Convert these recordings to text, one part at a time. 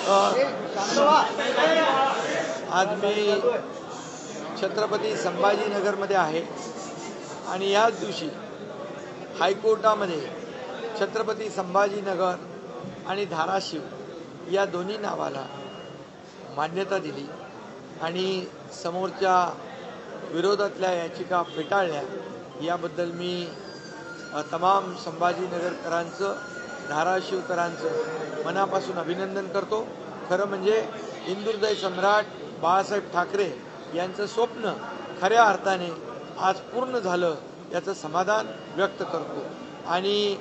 आज मी छत्रपती संभाजीनगरमध्ये आहे आणि याच दिवशी हायकोर्टामध्ये छत्रपती संभाजीनगर आणि धाराशिव या दोन्ही नावाला मान्यता दिली आणि समोरच्या विरोधातल्या याचिका फेटाळल्या। याबद्दल मी तमाम संभाजीनगरकरांचं धाराशिवकरांचं मनापासून अभिनंदन करतो। खरं म्हणजे हिंदुहृदय सम्राट बाळासाहेब ठाकरे यांचं स्वप्न खऱ्या अर्थाने आज पूर्ण झालं याचं समाधान व्यक्त करतो आणि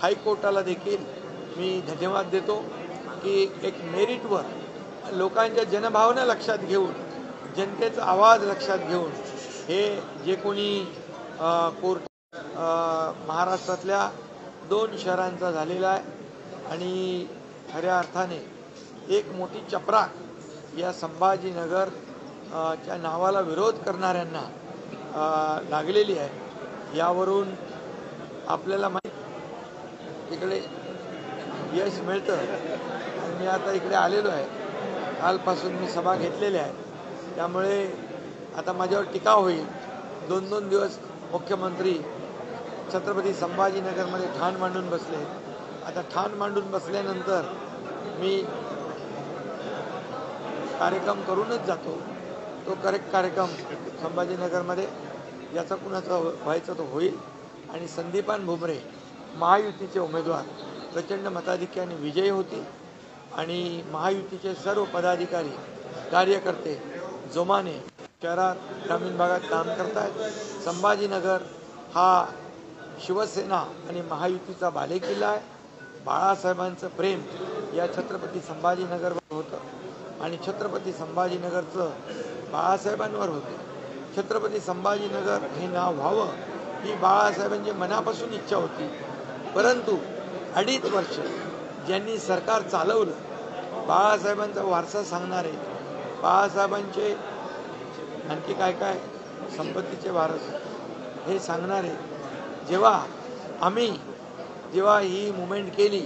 हायकोर्टाला देखील मी धन्यवाद देतो की एक मेरिटवर लोकांच्या जनभावना लक्षात घेऊन जनतेचा आवाज लक्षात घेऊन हे जे कोणी कोर्ट महाराष्ट्रातल्या 2 शहरांचा झालेला आहे आणि खऱ्या अर्थाने एक मोठी चपराक या संभाजीनगर च्या नावाला विरोध करणाऱ्यांना लागलेली आहे। यावरून आपल्याला इकडे यश मिळतं आणि मी आता इकडे आलेलो आहे। कालपासून मी सभा घेतलेल्या आहे, त्यामुळे आता माझ्यावर टीका होईल। 2-2 दिवस मुख्यमंत्री छत्रपती संभाजीनगरमध्ये ठाण मांडून बसले। आता ठाण मांडून बसल्यानंतर मी कार्यक्रम करूनच जातो। तो करेक्ट कार्यक्रम संभाजीनगरमध्ये याचा कुणाचा व्हायचा तो होईल आणि संदीपान भुमरे महायुतीचे उमेदवार प्रचंड मताधिक्याने विजयी होतील आणि महायुतीचे सर्व पदाधिकारी कार्यकर्ते जोमाने शहरात ग्रामीण भागात काम करतात। संभाजीनगर हा शिवसेना आणि महायुतीचा बालेकिल्ला आहे। बाळासाहेबांचं प्रेम या छत्रपती संभाजीनगरवर होतं आणि छत्रपती संभाजीनगरचं बाळासाहेबांवर होतं। छत्रपती संभाजीनगर हे नाव व्हावं ही बाळासाहेबांची मनापासून इच्छा होती, परंतु 2.5 वर्ष ज्यांनी सरकार चालवलं बाळासाहेबांचा वारसा सांगणारे बाळासाहेबांचे आणखी काय काय संपत्तीचे वारस हे सांगणारे जेव्हा ही मुवमेंट केली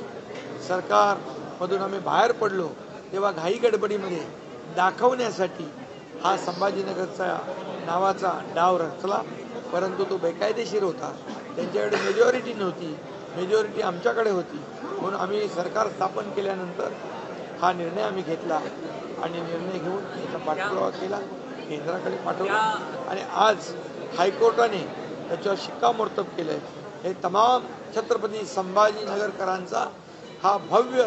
सरकारमधून आम्ही बाहेर पडलो तेव्हा घाई गडबडीमध्ये दाखवण्यासाठी हा संभाजीनगरचा नावाचा डाव रचला, परंतु तो बेकायदेशीर होता। त्यांच्याकडे मेजॉरिटी नव्हती, मेजॉरिटी आमच्याकडे होती, म्हणून आम्ही सरकार स्थापन केल्यानंतर हा निर्णय आम्ही घेतला आणि निर्णय घेऊन त्याचा पाठपुरावा केला, केंद्राकडे पाठवला आणि आज हायकोर्टाने त्याच्यावर शिक्कामोर्तब केलं आहे। हे तमाम छत्रपती संभाजीनगरकरांचा हा भव्य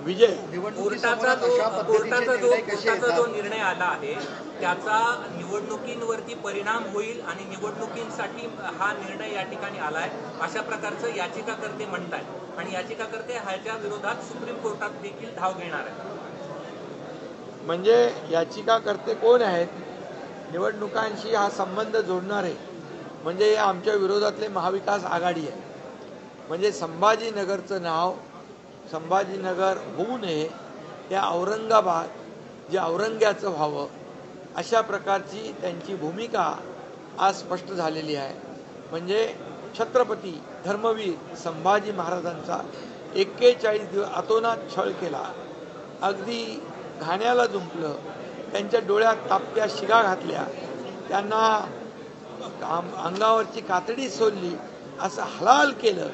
विजय। कोर्टाचा जो निर्णय आला आहे त्याचा निवडणुकींवरती परिणाम होईल आणि निवडणुकींसाठी हा निर्णय या ठिकाणी आलाय अशा प्रकारचं याचिकाकर्ते म्हणतात आणि याचिकाकर्ते ह्याच्या विरोधात सुप्रीम कोर्टात देखील धाव घेणार आहेत। म्हणजे याचिकाकर्ते कोण आहेत? निवडणुकांशी हा संबंध जोडणारे म्हणजे आमच्या विरोधातले महाविकास आघाडी आहे। म्हणजे संभाजीनगरचं नाव संभाजीनगर होऊ नये, त्या औरंगाबाद जे औरंग्याचं व्हावं अशा प्रकारची त्यांची भूमिका आज स्पष्ट झालेली आहे। म्हणजे छत्रपती धर्मवीर संभाजी महाराजांचा 41 दिवस अतोनात छळ केला, अगदी घाण्याला जुंपलं, त्यांच्या डोळ्यात तापत्या शिगा घातल्या, त्यांना अंगावरची कातडी सोडली, असं हलाल केलं।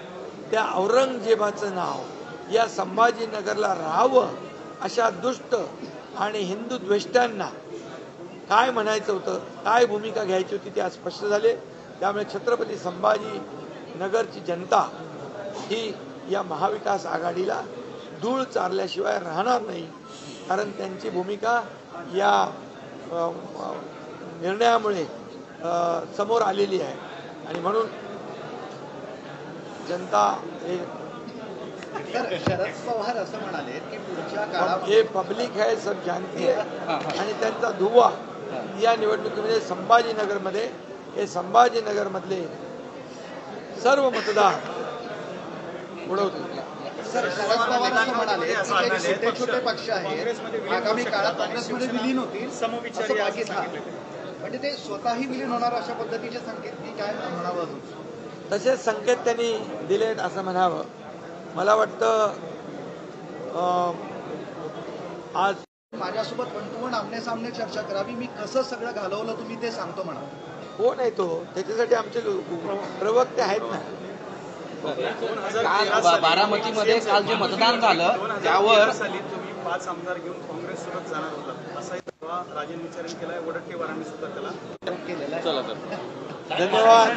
त्या औरंगजेबाचं नाव या संभाजीनगरला राहावं अशा दुष्ट आणि हिंदू द्वेष्टांना काय म्हणायचं होतं, काय भूमिका घ्यायची होती ते आज स्पष्ट झाले। त्यामुळे छत्रपती संभाजीनगरची जनता ही या महाविकास आघाडीला धूळ चारल्याशिवाय राहणार नाही, कारण त्यांची भूमिका या निर्णयामुळे समोर आलेली आहे आणि म्हणून जनता शरद पवार असं म्हणाले की पुढच्या काळात हे पब्लिक है सब जानती है आणि त्यांचा धुवा या निवडणुकीमध्ये संभाजीनगरमध्ये हे संभाजीनगरमधले सर्व मतदार उडवतील। सर, शरद पवार असं म्हणाले की छोटे छोटे पक्ष आहेत आगामी काळात काँग्रेसमध्ये विलीन होतील असं पाकिस्तान, म्हणजे ते स्वतःही विलीन होणार अशा पद्धतीचे संकेत की काय म्हणावं? तसेच संकेत त्यांनी दिलेत असं म्हणावं। मला वाटतं आज माझ्यासोबत वन टू वन आमने सामने चर्चा करावी, मी कसं सगळं घालवलं तुम्ही ते सांगतो म्हणा. कोण आहे तो? त्याच्यासाठी आमचे प्रवक्ते आहेत ना. काल बारामतीमध्ये काल जे मतदान झालं त्यावर तुम्ही 5 आमदार घेऊन काँग्रेस सोबत जाणार होता असाही दावा राजन विचारण केलाय. वडट्टीवारांनी सुद्धा त्याला केलेलं आहे. धन्यवाद.